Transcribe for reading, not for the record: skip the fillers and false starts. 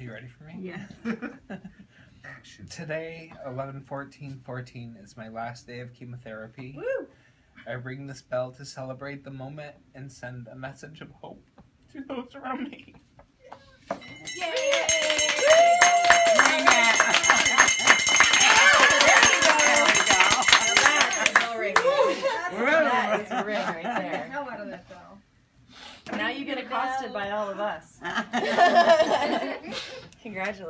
you ready for me? Yes. Action. Today, 11/14/14, is my last day of chemotherapy. Woo! I ring this bell to celebrate the moment and send a message of hope to those around me. Yay! That is a ring right there. Hell out of that bell. Now you get accosted by all of us. Congratulations.